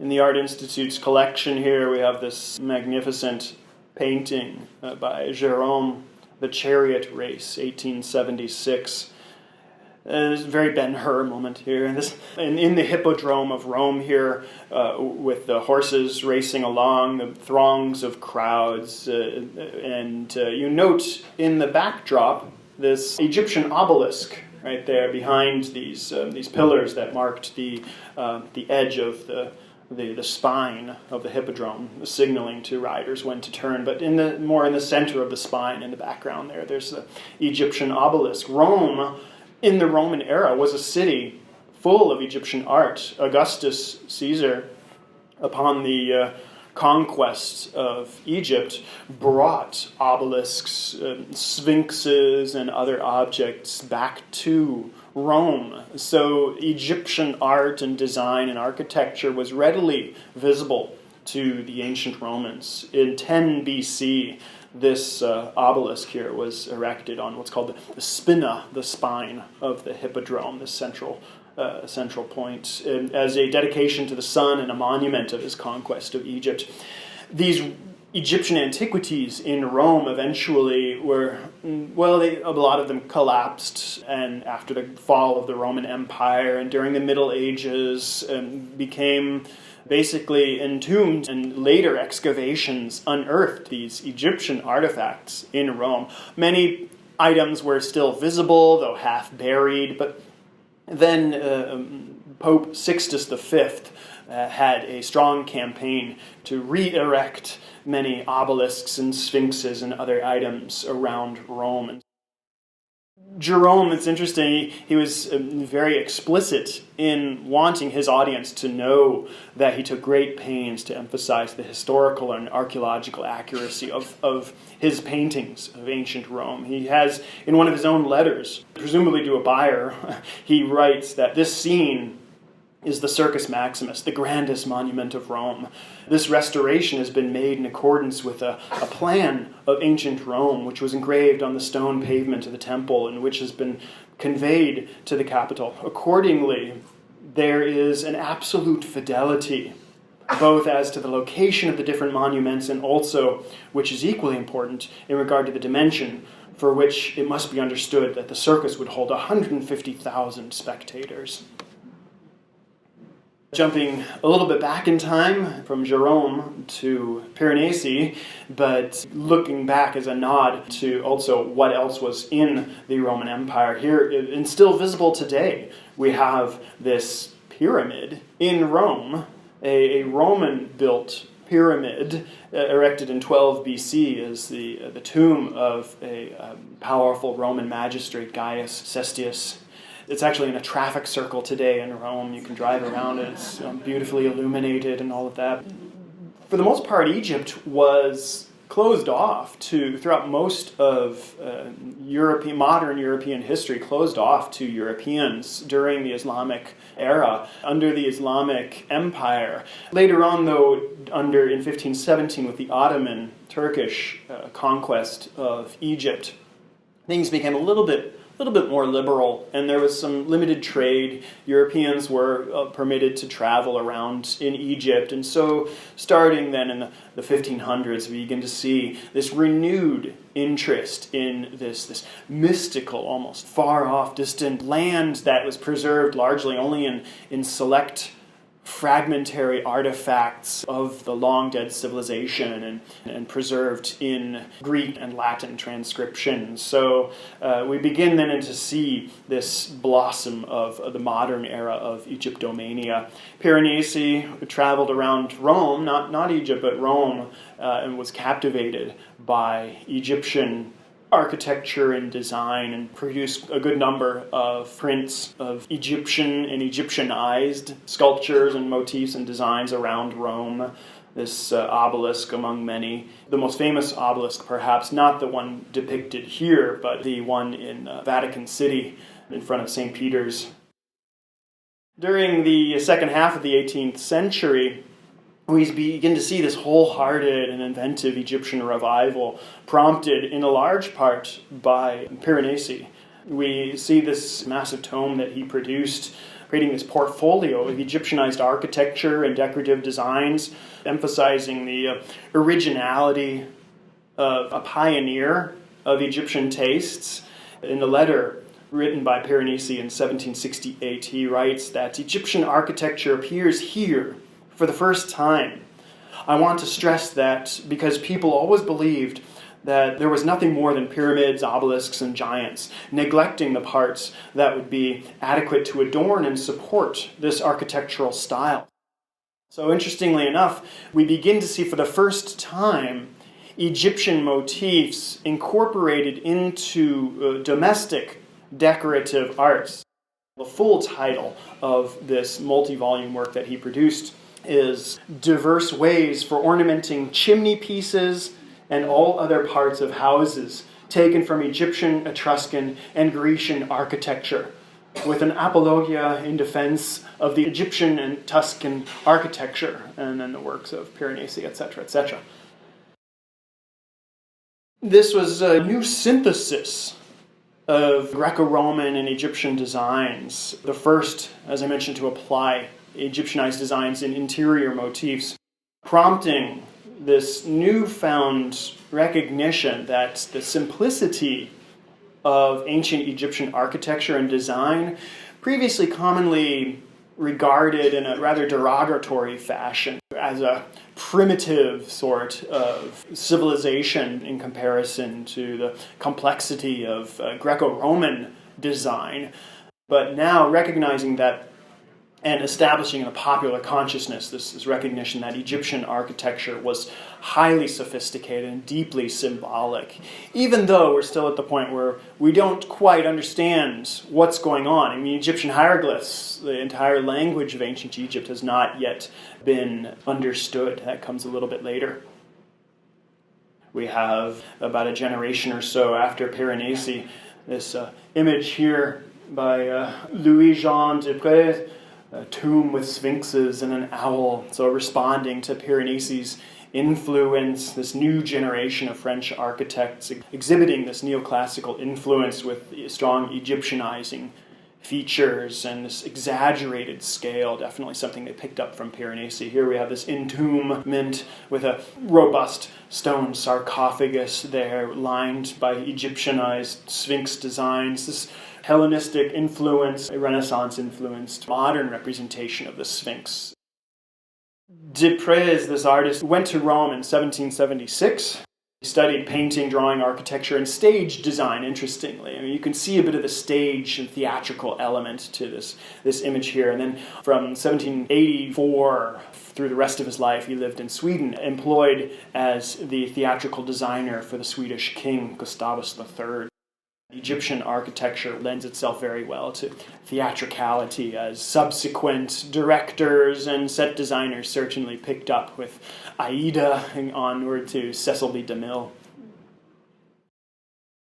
In the Art Institute's collection here, we have this magnificent painting by Gerome, The Chariot Race, 1876. There's a very Ben-Hur moment here. And in the Hippodrome of Rome here, with the horses racing along, the throngs of crowds, and you note in the backdrop this Egyptian obelisk right there behind these pillars that marked the edge of the spine of the hippodrome, signaling to riders when to turn. But more in the center of the spine, in the background there's the Egyptian obelisk. Rome, in the Roman era, was a city full of Egyptian art. Augustus Caesar, upon the conquest of Egypt, brought obelisks, sphinxes, and other objects back to Rome. So Egyptian art and design and architecture was readily visible to the ancient Romans. In 10 BC, this obelisk here was erected on what's called the spina, the spine of the hippodrome, the central point, as a dedication to the sun and a monument of his conquest of Egypt. These Egyptian antiquities in Rome eventually were, a lot of them collapsed, and after the fall of the Roman Empire and during the Middle Ages became basically entombed, and later excavations unearthed these Egyptian artifacts in Rome. Many items were still visible, though half buried, but then Pope Sixtus V had a strong campaign to re-erect many obelisks and sphinxes and other items around Rome. Gerome, it's interesting, he was very explicit in wanting his audience to know that he took great pains to emphasize the historical and archaeological accuracy of his paintings of ancient Rome. He has, in one of his own letters, presumably to a buyer, he writes that this scene is the Circus Maximus, the grandest monument of Rome. This restoration has been made in accordance with a plan of ancient Rome, which was engraved on the stone pavement of the temple and which has been conveyed to the capital. Accordingly, there is an absolute fidelity, both as to the location of the different monuments and also, which is equally important, in regard to the dimension, for which it must be understood that the circus would hold 150,000 spectators. Jumping a little bit back in time from Gerome to Piranesi, but looking back as a nod to also what else was in the Roman Empire. Here, and still visible today, we have this pyramid in Rome, a Roman-built pyramid erected in 12 BC as the tomb of a powerful Roman magistrate, Gaius Cestius. It's actually in a traffic circle today in Rome. You can drive around it. It's beautifully illuminated and all of that. For the most part, Egypt was closed off throughout most of modern European history, closed off to Europeans during the Islamic era, under the Islamic Empire. Later on, though, in 1517 with the Ottoman Turkish conquest of Egypt, things became a little bit more liberal, and there was some limited trade. Europeans were permitted to travel around in Egypt, and so starting then in the 1500s, we begin to see this renewed interest in this mystical, almost far-off, distant land that was preserved largely only in select fragmentary artifacts of the long-dead civilization and preserved in Greek and Latin transcriptions. So we begin then to see this blossom of the modern era of Egyptomania. Piranesi traveled around Rome, not Egypt, but Rome, and was captivated by Egyptian architecture and design, and produced a good number of prints of Egyptian and Egyptianized sculptures and motifs and designs around Rome. This obelisk among many. The most famous obelisk, perhaps, not the one depicted here, but the one in Vatican City in front of St. Peter's. During the second half of the 18th century, we begin to see this wholehearted and inventive Egyptian revival, prompted in a large part by Piranesi. We see this massive tome that he produced creating this portfolio of Egyptianized architecture and decorative designs, emphasizing the originality of a pioneer of Egyptian tastes. In the letter written by Piranesi in 1768, he writes that Egyptian architecture appears here for the first time. I want to stress that because people always believed that there was nothing more than pyramids, obelisks, and giants, neglecting the parts that would be adequate to adorn and support this architectural style. So interestingly enough, we begin to see for the first time Egyptian motifs incorporated into domestic decorative arts. The full title of this multi-volume work that he produced is Diverse Ways for Ornamenting Chimney Pieces and All Other Parts of Houses, taken from Egyptian, Etruscan, and Grecian architecture, with an apologia in defense of the Egyptian and Tuscan architecture, and then the works of Piranesi, etc., etc. This was a new synthesis of Greco-Roman and Egyptian designs, the first, as I mentioned, to apply Egyptianized designs in interior motifs, prompting this newfound recognition that the simplicity of ancient Egyptian architecture and design, previously commonly regarded in a rather derogatory fashion as a primitive sort of civilization in comparison to the complexity of Greco-Roman design, but now recognizing that and establishing in the popular consciousness this recognition that Egyptian architecture was highly sophisticated and deeply symbolic, even though we're still at the point where we don't quite understand what's going on. I mean, Egyptian hieroglyphs, the entire language of ancient Egypt, has not yet been understood. That comes a little bit later. We have about a generation or so after Piranesi, this image here by Louis-Jean Desprez, a tomb with sphinxes and an owl, so responding to Piranesi's influence, this new generation of French architects exhibiting this neoclassical influence with strong Egyptianizing features and this exaggerated scale, definitely something they picked up from Piranesi. Here we have this entombment with a robust stone sarcophagus there, lined by Egyptianized sphinx designs. This Hellenistic influence, a Renaissance-influenced modern representation of the Sphinx. Desprez, this artist, went to Rome in 1776. He studied painting, drawing, architecture, and stage design, interestingly. I mean, you can see a bit of the stage and theatrical element to this image here. And then from 1784 through the rest of his life, he lived in Sweden, employed as the theatrical designer for the Swedish king, Gustavus III. Egyptian architecture lends itself very well to theatricality, as subsequent directors and set designers certainly picked up with Aida and onward to Cecil B. DeMille.